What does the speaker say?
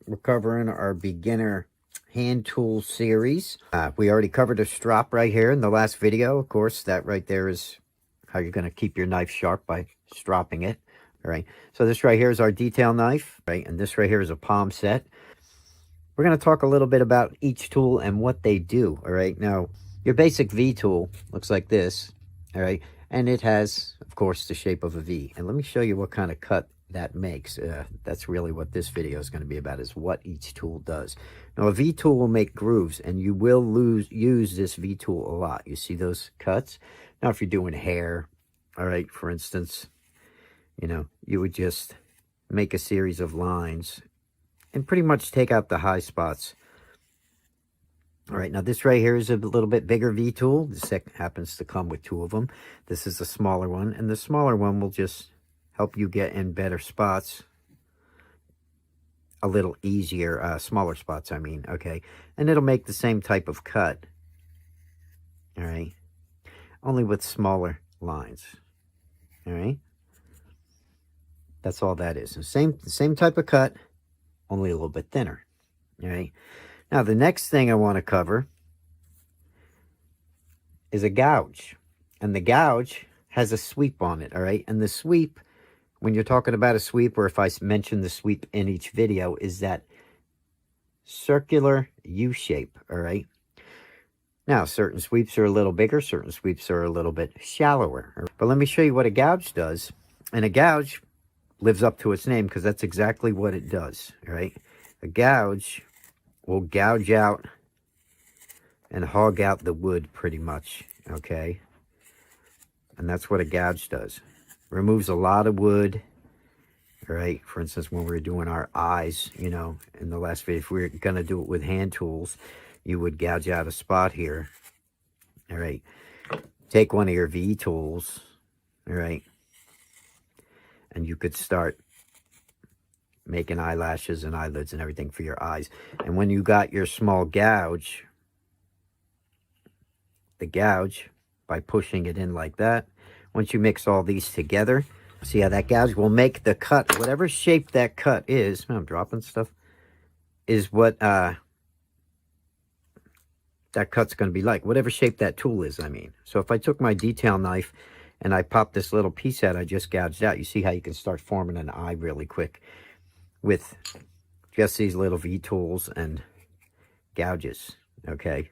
We're covering our beginner hand tool series. We already covered a strop right here in the last video. Of course, that right there is how you're going to keep your knife sharp, by stropping it. All right. So this right here is our detail knife, right? And this right here is a palm set. We're going to talk a little bit about each tool and what they do. All right. Now, your basic V tool looks like this. All right. And it has, of course, the shape of a V. And let me show you what kind of cut that makes. That's really what this video is going to be about, is what each tool does. Now, a V tool will make grooves, and you will use this V tool a lot. You see those cuts? Now, if you're doing hair, all right, for instance, you know, you would just make a series of lines and pretty much take out the high spots. All right, now this right here is a little bit bigger V tool. This happens to come with two of them. This is the smaller one, and the smaller one will just help you get in better spots a little easier, smaller spots, I mean, okay? And it'll make the same type of cut, all right? Only with smaller lines, all right? That's all that is. The same type of cut, only a little bit thinner, all right? Now, the next thing I want to cover is a gouge. And the gouge has a sweep on it, all right? And the sweep, when you're talking about a sweep, or if I mention the sweep in each video, is that circular U shape, all right? Now, certain sweeps are a little bigger, certain sweeps are a little bit shallower. But let me show you what a gouge does. And a gouge lives up to its name, because that's exactly what it does, all right? A gouge will gouge out and hog out the wood pretty much, okay? And that's what a gouge does. Removes a lot of wood, all right? For instance, when we were doing our eyes, you know, in the last video, if we were going to do it with hand tools, you would gouge out a spot here, all right? Take one of your V tools, all right? And you could start making eyelashes and eyelids and everything for your eyes. And when you got your small gouge, the gouge, by pushing it in like that, once you mix all these together, see how that gouge will make the cut, whatever shape that cut is, I'm dropping stuff, is what that cut's going to be like, whatever shape that tool is, I mean. So if I took my detail knife and I popped this little piece out I just gouged out, you see how you can start forming an eye really quick with just these little V tools and gouges, okay?